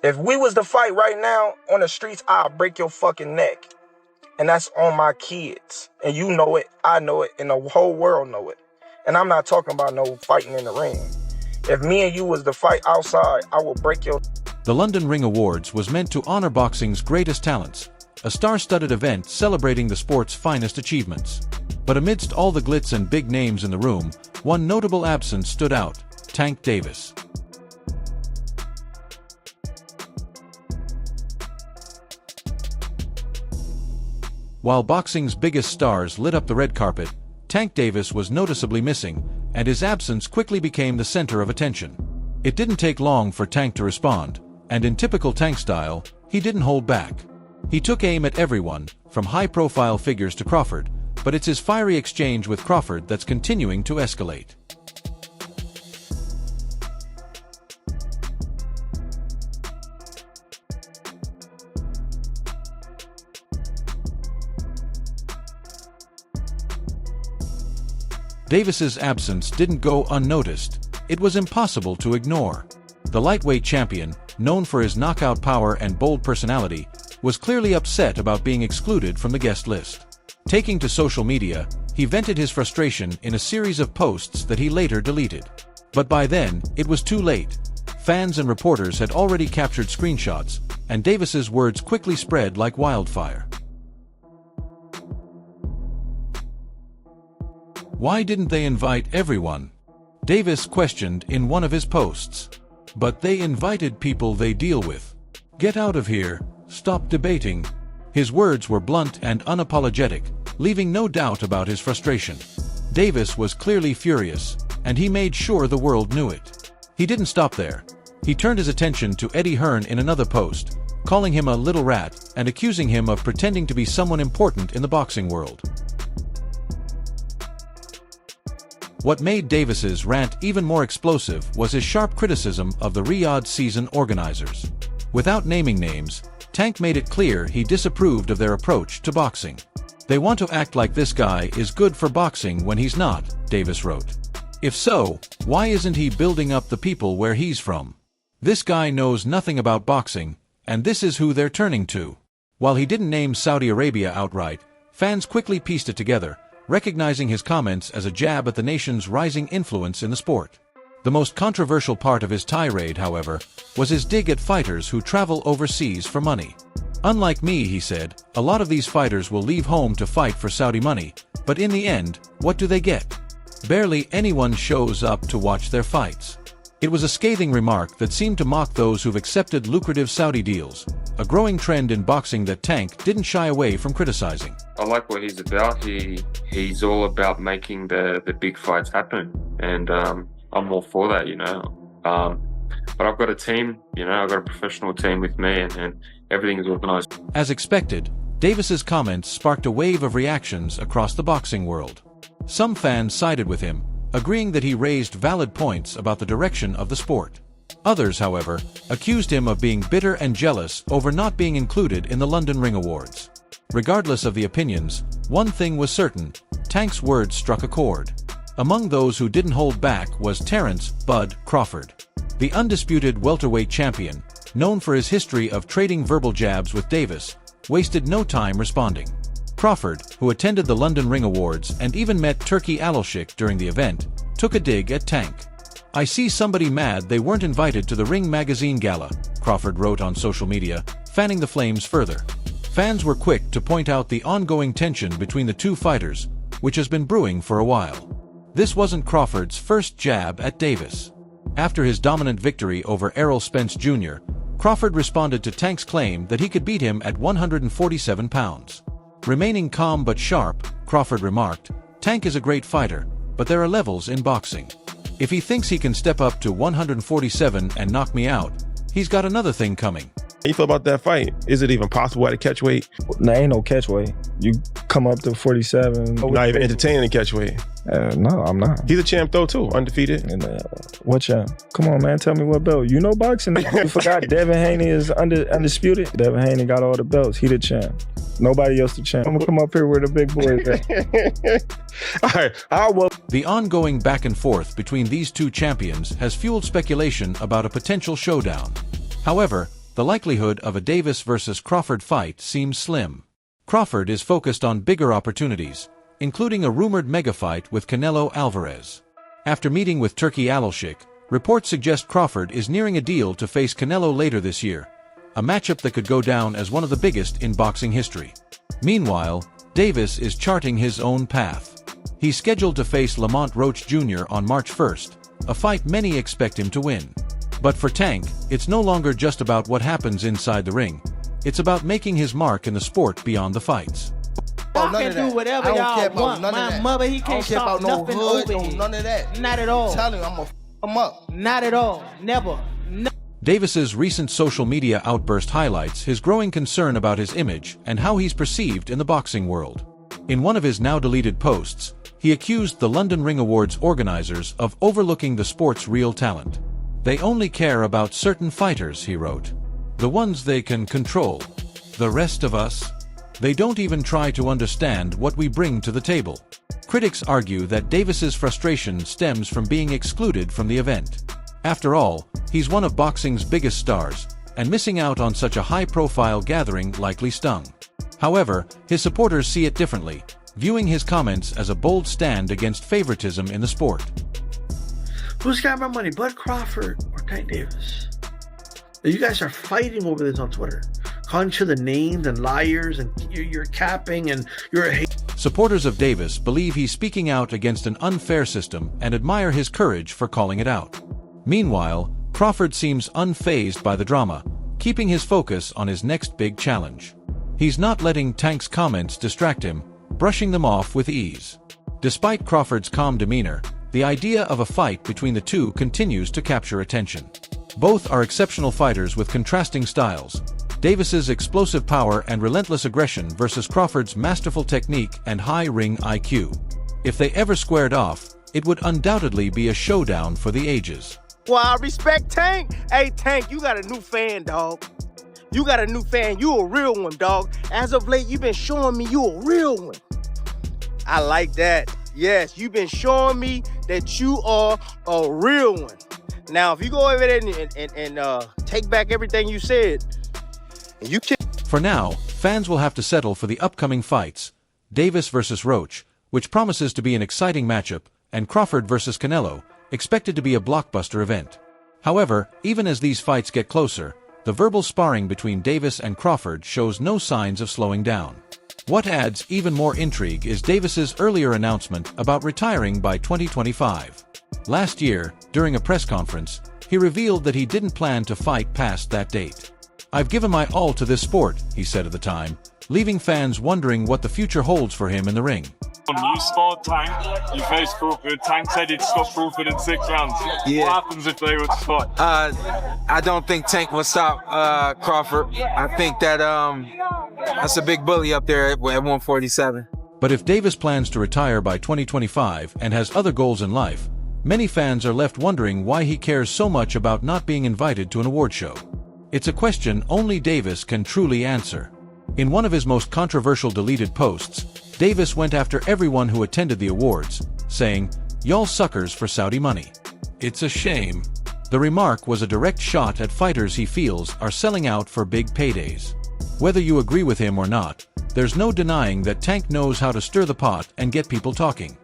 If we was to fight right now on the streets, I'll break your fucking neck. And that's on my kids. And you know it, I know it, and the whole world know it. And I'm not talking about no fighting in the ring. If me and you was to fight outside, I will break your... The London Ring Awards was meant to honor boxing's greatest talents, a star-studded event celebrating the sport's finest achievements. But amidst all the glitz and big names in the room, one notable absence stood out: Tank Davis. While boxing's biggest stars lit up the red carpet, Tank Davis was noticeably missing, and his absence quickly became the center of attention. It didn't take long for Tank to respond, and in typical Tank style, he didn't hold back. He took aim at everyone, from high-profile figures to Crawford, but it's his fiery exchange with Crawford that's continuing to escalate. Davis's absence didn't go unnoticed. It was impossible to ignore. The lightweight champion, known for his knockout power and bold personality, was clearly upset about being excluded from the guest list. Taking to social media, he vented his frustration in a series of posts that he later deleted. But by then, it was too late. Fans and reporters had already captured screenshots, and Davis's words quickly spread like wildfire. Why didn't they invite everyone? Davis questioned in one of his posts. But they invited people they deal with. Get out of here, stop debating. His words were blunt and unapologetic, leaving no doubt about his frustration. Davis was clearly furious, and he made sure the world knew it. He didn't stop there. He turned his attention to Eddie Hearn in another post, calling him a little rat and accusing him of pretending to be someone important in the boxing world. What made Davis's rant even more explosive was his sharp criticism of the Riyadh season organizers. Without naming names, Tank made it clear he disapproved of their approach to boxing. They want to act like this guy is good for boxing when he's not, Davis wrote. If so, why isn't he building up the people where he's from? This guy knows nothing about boxing, and this is who they're turning to. While he didn't name Saudi Arabia outright, fans quickly pieced it together, recognizing his comments as a jab at the nation's rising influence in the sport. The most controversial part of his tirade, however, was his dig at fighters who travel overseas for money. Unlike me, he said, a lot of these fighters will leave home to fight for Saudi money, but in the end, what do they get? Barely anyone shows up to watch their fights. It was a scathing remark that seemed to mock those who've accepted lucrative Saudi deals, a growing trend in boxing that Tank didn't shy away from criticizing. I like what he's about. He's all about making the big fights happen, and I'm all for that, you know. But I've got a team, you know, I've got a professional team with me, and everything is organized. As expected, Davis's comments sparked a wave of reactions across the boxing world. Some fans sided with him, agreeing that he raised valid points about the direction of the sport. Others, however, accused him of being bitter and jealous over not being included in the London Ring Awards. Regardless of the opinions, one thing was certain: Tank's words struck a chord. Among those who didn't hold back was Terence "Bud" Crawford. The undisputed welterweight champion, known for his history of trading verbal jabs with Davis, wasted no time responding. Crawford, who attended the London Ring Awards and even met Turki Alashik during the event, took a dig at Tank. "I see somebody mad they weren't invited to the Ring magazine gala," Crawford wrote on social media, fanning the flames further. Fans were quick to point out the ongoing tension between the two fighters, which has been brewing for a while. This wasn't Crawford's first jab at Davis. After his dominant victory over Errol Spence Jr., Crawford responded to Tank's claim that he could beat him at 147 pounds. Remaining calm but sharp, Crawford remarked, "Tank is a great fighter, but there are levels in boxing. If he thinks he can step up to 147 and knock me out, he's got another thing coming." How you feel about that fight? Is it even possible at a catch weight? Nah, ain't no catch weight. You come up to 47. You're not even entertaining the catch weight. No, I'm not. He's a champ though too, undefeated. And, what champ? Come on, man, tell me what belt. You know boxing. You forgot Devin Haney is undisputed. Devin Haney got all the belts. He the champ. Nobody else the champ. I'm gonna come up here where the big boys at. All right, The ongoing back and forth between these two champions has fueled speculation about a potential showdown. However, the likelihood of a Davis versus Crawford fight seems slim. Crawford is focused on bigger opportunities, including a rumored mega fight with Canelo Alvarez. After meeting with Turki Alalshik, reports suggest Crawford is nearing a deal to face Canelo later this year, a matchup that could go down as one of the biggest in boxing history. Meanwhile, Davis is charting his own path. He's scheduled to face Lamont Roach Jr. on March 1st, a fight many expect him to win. But for Tank, it's no longer just about what happens inside the ring. It's about making his mark in the sport beyond the fights. Y'all can do whatever y'all want. My mother, he can't stop nothing over here. None of that. Not at all. I'm telling you, I'm gonna f him up. Not at all. Never. No. Davis's recent social media outburst highlights his growing concern about his image and how he's perceived in the boxing world. In one of his now-deleted posts, he accused the London Ring Awards organizers of overlooking the sport's real talent. They only care about certain fighters, he wrote. The ones they can control. The rest of us? They don't even try to understand what we bring to the table. Critics argue that Davis's frustration stems from being excluded from the event. After all, he's one of boxing's biggest stars, and missing out on such a high-profile gathering likely stung. However, his supporters see it differently, viewing his comments as a bold stand against favoritism in the sport. Who's got more money, Bud Crawford or Tank Davis? You guys are fighting over this on Twitter, calling each other names and liars, and you're capping and you're a hate. Supporters of Davis believe he's speaking out against an unfair system and admire his courage for calling it out. Meanwhile, Crawford seems unfazed by the drama, keeping his focus on his next big challenge. He's not letting Tank's comments distract him, brushing them off with ease. Despite Crawford's calm demeanor, the idea of a fight between the two continues to capture attention. Both are exceptional fighters with contrasting styles. Davis's explosive power and relentless aggression versus Crawford's masterful technique and high ring IQ. If they ever squared off, it would undoubtedly be a showdown for the ages. Well, I respect Tank. Hey, Tank, you got a new fan, dog. You got a new fan. You a real one, dog. As of late, you've been showing me you a real one. I like that. Yes, you've been showing me that you are a real one. Now, if you go over there and take back everything you said, and you can. For now, fans will have to settle for the upcoming fights, Davis versus Roach, which promises to be an exciting matchup, and Crawford versus Canelo, expected to be a blockbuster event. However, even as these fights get closer, the verbal sparring between Davis and Crawford shows no signs of slowing down. What adds even more intrigue is Davis's earlier announcement about retiring by 2025. Last year, during a press conference, he revealed that he didn't plan to fight past that date. "I've given my all to this sport," he said at the time, leaving fans wondering what the future holds for him in the ring. You sparred Tank, you faced Crawford. Tank said he'd stop Crawford in 6 rounds. Yeah. What happens if they were to fight? I don't think Tank will stop Crawford. I think that that's a big bully up there at 147. But if Davis plans to retire by 2025 and has other goals in life, many fans are left wondering why he cares so much about not being invited to an award show. It's a question only Davis can truly answer. In one of his most controversial deleted posts, Davis went after everyone who attended the awards, saying, "Y'all suckers for Saudi money. It's a shame." The remark was a direct shot at fighters he feels are selling out for big paydays. Whether you agree with him or not, there's no denying that Tank knows how to stir the pot and get people talking.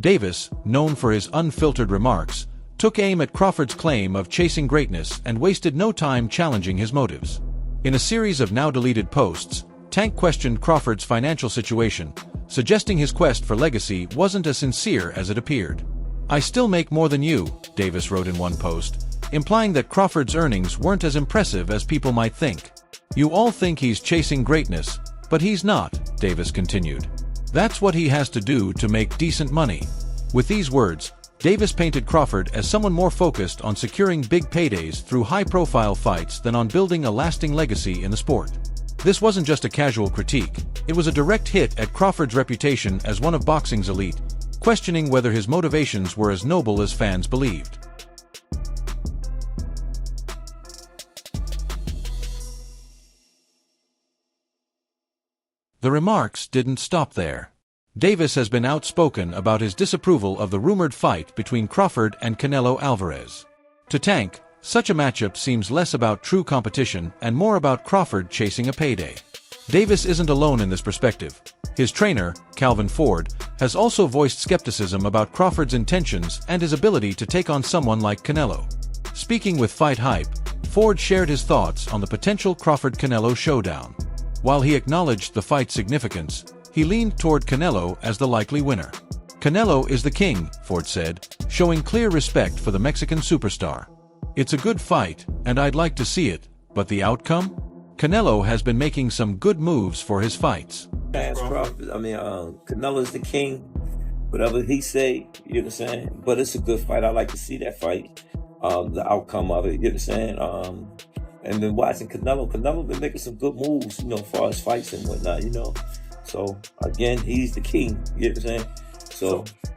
Davis, known for his unfiltered remarks, took aim at Crawford's claim of chasing greatness and wasted no time challenging his motives. In a series of now-deleted posts, Tank questioned Crawford's financial situation, suggesting his quest for legacy wasn't as sincere as it appeared. "I still make more than you," Davis wrote in one post, implying that Crawford's earnings weren't as impressive as people might think. "You all think he's chasing greatness, but he's not," Davis continued. "That's what he has to do to make decent money." With these words, Davis painted Crawford as someone more focused on securing big paydays through high-profile fights than on building a lasting legacy in the sport. This wasn't just a casual critique, it was a direct hit at Crawford's reputation as one of boxing's elite, questioning whether his motivations were as noble as fans believed. The remarks didn't stop there. Davis has been outspoken about his disapproval of the rumored fight between Crawford and Canelo Alvarez. To Tank, such a matchup seems less about true competition and more about Crawford chasing a payday. Davis isn't alone in this perspective. His trainer, Calvin Ford, has also voiced skepticism about Crawford's intentions and his ability to take on someone like Canelo. Speaking with Fight Hype, Ford shared his thoughts on the potential Crawford-Canelo showdown. While he acknowledged the fight's significance, he leaned toward Canelo as the likely winner. Canelo is the king, Ford said, showing clear respect for the Mexican superstar. It's a good fight, and I'd like to see it, but the outcome? Canelo has been making some good moves for his fights. Canelo's the king. Whatever he say, you know what I'm saying? But it's a good fight. I like to see that fight, the outcome of it, you know what I'm saying? And then watching Canelo been making some good moves, you know, as far as fights and whatnot, you know. So, again, he's the king, you know what I'm saying?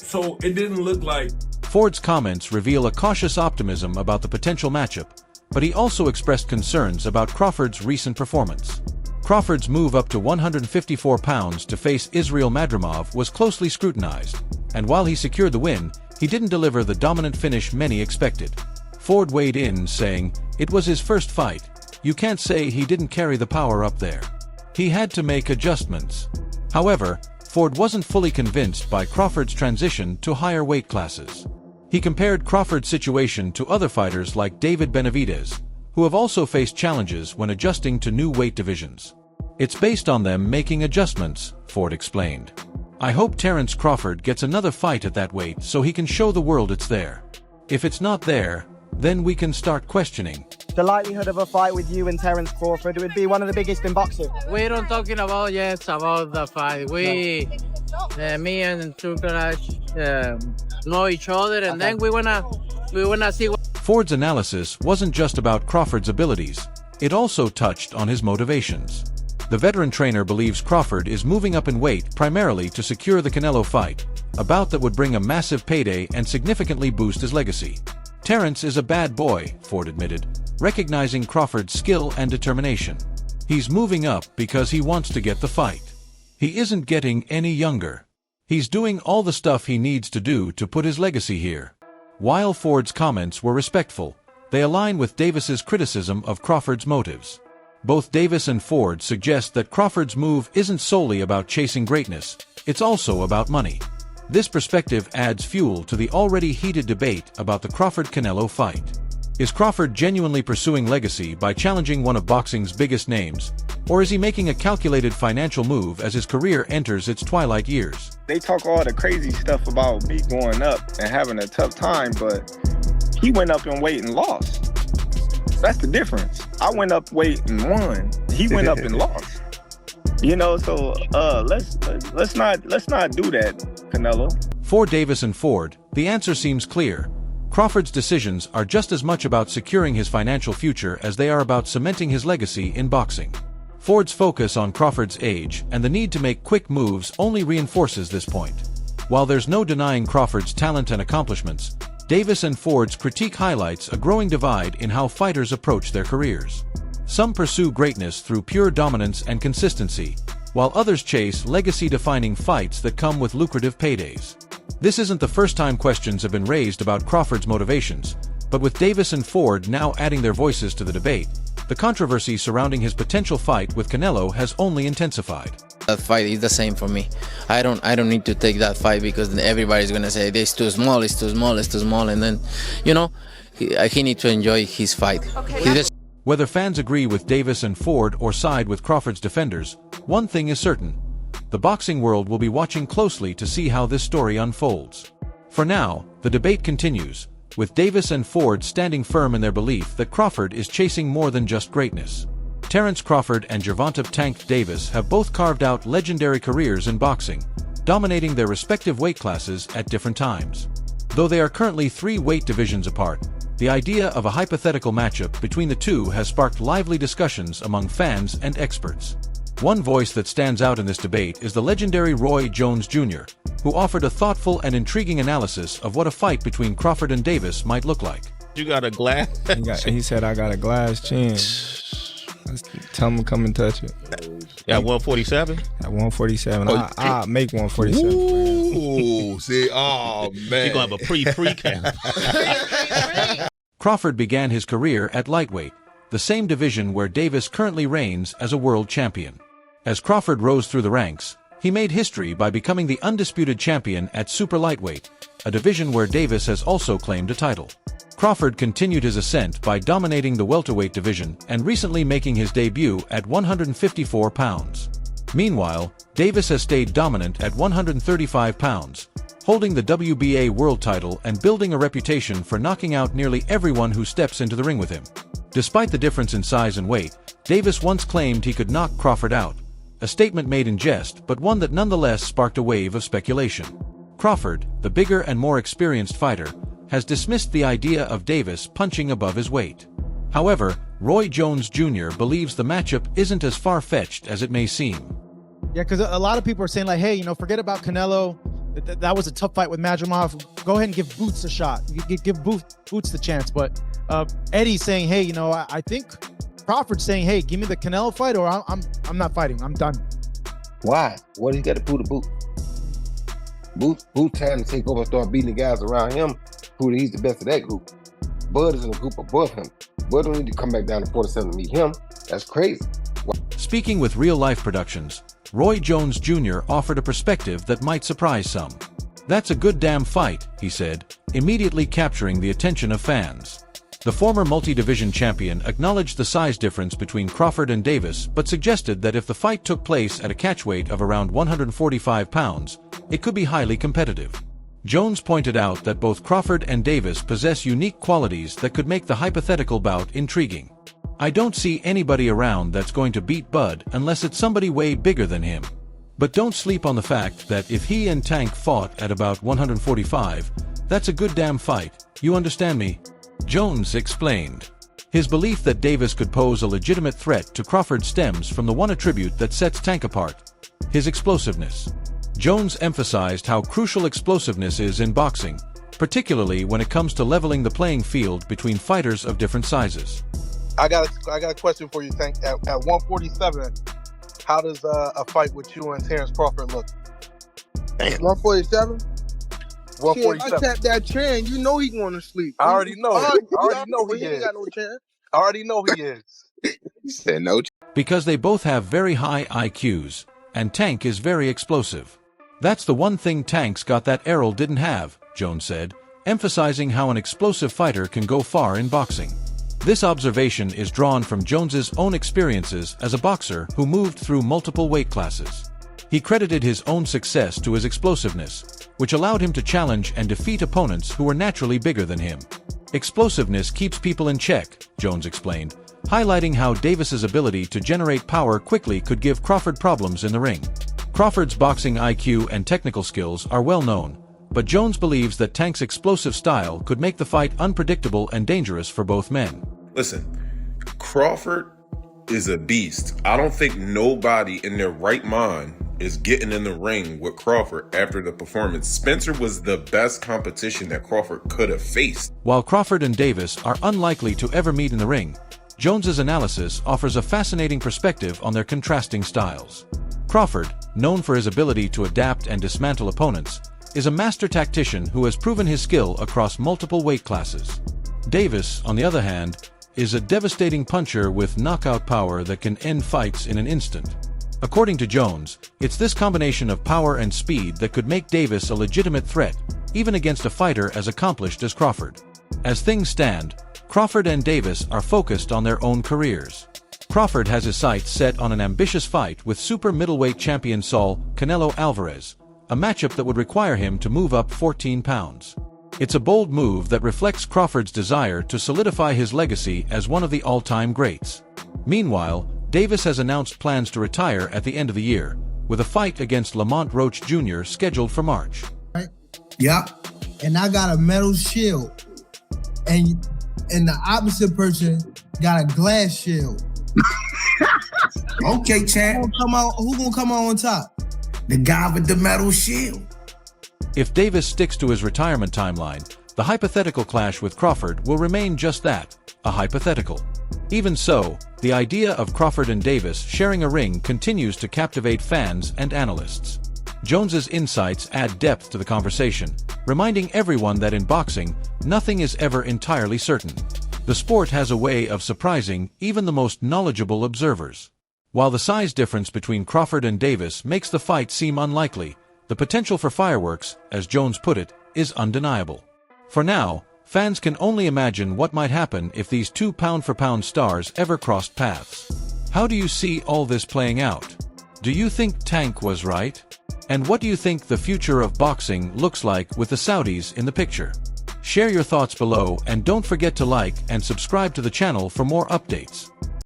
So it didn't look like... Ford's comments reveal a cautious optimism about the potential matchup, but he also expressed concerns about Crawford's recent performance. Crawford's move up to 154 pounds to face Israil Madrimov was closely scrutinized, and while he secured the win, he didn't deliver the dominant finish many expected. Ford weighed in, saying, "It was his first fight. You can't say he didn't carry the power up there. He had to make adjustments." However, Ford wasn't fully convinced by Crawford's transition to higher weight classes. He compared Crawford's situation to other fighters like David Benavidez, who have also faced challenges when adjusting to new weight divisions. "It's based on them making adjustments," Ford explained. "I hope Terence Crawford gets another fight at that weight so he can show the world it's there. If it's not there, then we can start questioning." The likelihood of a fight with you and Terence Crawford, it would be one of the biggest in boxing. We don't talking about yet about the fight. Me and Tukaraj know each other, and then we wanna see. Ford's analysis wasn't just about Crawford's abilities, it also touched on his motivations. The veteran trainer believes Crawford is moving up in weight primarily to secure the Canelo fight, a bout that would bring a massive payday and significantly boost his legacy. Terence is a bad boy, Ford admitted, recognizing Crawford's skill and determination. He's moving up because he wants to get the fight. He isn't getting any younger. He's doing all the stuff he needs to do to put his legacy here. While Ford's comments were respectful, they align with Davis's criticism of Crawford's motives. Both Davis and Ford suggest that Crawford's move isn't solely about chasing greatness, it's also about money. This perspective adds fuel to the already heated debate about the Crawford-Canelo fight. Is Crawford genuinely pursuing legacy by challenging one of boxing's biggest names, or is he making a calculated financial move as his career enters its twilight years? They talk all the crazy stuff about me going up and having a tough time, but he went up in weight and lost. That's the difference. I went up weight and won. He went up and lost. You know, so let's not do that, Canelo. For Davis and Ford, the answer seems clear. Crawford's decisions are just as much about securing his financial future as they are about cementing his legacy in boxing. Ford's focus on Crawford's age and the need to make quick moves only reinforces this point. While there's no denying Crawford's talent and accomplishments, Davis and Ford's critique highlights a growing divide in how fighters approach their careers. Some pursue greatness through pure dominance and consistency, while others chase legacy-defining fights that come with lucrative paydays. This isn't the first time questions have been raised about Crawford's motivations, but with Davis and Ford now adding their voices to the debate, the controversy surrounding his potential fight with Canelo has only intensified. That fight is the same for me. I don't need to take that fight because everybody's gonna say it's too small, and then, you know, he needs to enjoy his fight. Okay. Whether fans agree with Davis and Ford or side with Crawford's defenders, one thing is certain. The boxing world will be watching closely to see how this story unfolds. For now, the debate continues, with Davis and Ford standing firm in their belief that Crawford is chasing more than just greatness. Terence Crawford and Gervonta "Tank" Davis have both carved out legendary careers in boxing, dominating their respective weight classes at different times. Though they are currently 3 weight divisions apart, the idea of a hypothetical matchup between the two has sparked lively discussions among fans and experts. One voice that stands out in this debate is the legendary Roy Jones Jr., who offered a thoughtful and intriguing analysis of what a fight between Crawford and Davis might look like. You got a glass? He said, I got a glass chin. Tell him to come and touch it. At 147? At 147. I'll make 147. Ooh, see, oh, man. You're going to have a pre-camp. Crawford began his career at lightweight, the same division where Davis currently reigns as a world champion. As Crawford rose through the ranks, he made history by becoming the undisputed champion at super lightweight, a division where Davis has also claimed a title. Crawford continued his ascent by dominating the welterweight division and recently making his debut at 154 pounds. Meanwhile, Davis has stayed dominant at 135 pounds, holding the WBA world title and building a reputation for knocking out nearly everyone who steps into the ring with him. Despite the difference in size and weight, Davis once claimed he could knock Crawford out, a statement made in jest but one that nonetheless sparked a wave of speculation. Crawford, the bigger and more experienced fighter, has dismissed the idea of Davis punching above his weight. However, Roy Jones Jr. believes the matchup isn't as far-fetched as it may seem. Yeah, because a lot of people are saying like, hey, forget about Canelo. That was a tough fight with Madrimov. Go ahead and give Boots a shot. Give Boots the chance. But Eddie's saying, hey, I think Crawford's saying, hey, give me the Canelo fight or I'm not fighting. I'm done. Why? What he got to prove to Boot? Boot trying to take over and start beating the guys around him. Prove that he's the best of that group. Bud is in a group above him. Bud don't need to come back down to 47 to meet him. That's crazy. Speaking with Real Life Productions, Roy Jones Jr. offered a perspective that might surprise some. "That's a good damn fight," he said, immediately capturing the attention of fans. The former multi-division champion acknowledged the size difference between Crawford and Davis but suggested that if the fight took place at a catchweight of around 145 pounds, it could be highly competitive. Jones pointed out that both Crawford and Davis possess unique qualities that could make the hypothetical bout intriguing. "I don't see anybody around that's going to beat Bud unless it's somebody way bigger than him. But don't sleep on the fact that if he and Tank fought at about 145, that's a good damn fight, you understand me?" Jones explained. His belief that Davis could pose a legitimate threat to Crawford stems from the one attribute that sets Tank apart: his explosiveness. Jones emphasized how crucial explosiveness is in boxing, particularly when it comes to leveling the playing field between fighters of different sizes. I got a question for you, Tank. At 147, how does a fight with you and Terence Crawford look? 147? 147. Shit, I tapped that trend. You know he going to sleep. I already know. I already know he ain't got no chance. I already know he is. He said no. Because they both have very high IQs, and Tank is very explosive. "That's the one thing Tank's got that Errol didn't have," Jones said, emphasizing how an explosive fighter can go far in boxing. This observation is drawn from Jones's own experiences as a boxer who moved through multiple weight classes. He credited his own success to his explosiveness, which allowed him to challenge and defeat opponents who were naturally bigger than him. "Explosiveness keeps people in check," Jones explained, highlighting how Davis's ability to generate power quickly could give Crawford problems in the ring. Crawford's boxing IQ and technical skills are well known, but Jones believes that Tank's explosive style could make the fight unpredictable and dangerous for both men. Listen, Crawford is a beast. I don't think nobody in their right mind is getting in the ring with Crawford after the performance. Spencer was the best competition that Crawford could have faced. While Crawford and Davis are unlikely to ever meet in the ring, Jones's analysis offers a fascinating perspective on their contrasting styles. Crawford, known for his ability to adapt and dismantle opponents, is a master tactician who has proven his skill across multiple weight classes. Davis, on the other hand, is a devastating puncher with knockout power that can end fights in an instant. According to Jones, it's this combination of power and speed that could make Davis a legitimate threat, even against a fighter as accomplished as Crawford. As things stand, Crawford and Davis are focused on their own careers. Crawford has his sights set on an ambitious fight with super middleweight champion Saul Canelo Alvarez, a matchup that would require him to move up 14 pounds. It's a bold move that reflects Crawford's desire to solidify his legacy as one of the all-time greats. Meanwhile, Davis has announced plans to retire at the end of the year, with a fight against Lamont Roach Jr. scheduled for March. Yeah, and I got a metal shield, and the opposite person got a glass shield. Okay, Chad. Who gonna come on top? The guy with the metal shield. If Davis sticks to his retirement timeline, the hypothetical clash with Crawford will remain just that, a hypothetical. Even so, the idea of Crawford and Davis sharing a ring continues to captivate fans and analysts. Jones's insights add depth to the conversation, reminding everyone that in boxing, nothing is ever entirely certain. The sport has a way of surprising even the most knowledgeable observers. While the size difference between Crawford and Davis makes the fight seem unlikely, the potential for fireworks, as Jones put it, is undeniable. For now, fans can only imagine what might happen if these two pound-for-pound stars ever crossed paths. How do you see all this playing out? Do you think Tank was right? And what do you think the future of boxing looks like with the Saudis in the picture? Share your thoughts below and don't forget to like and subscribe to the channel for more updates.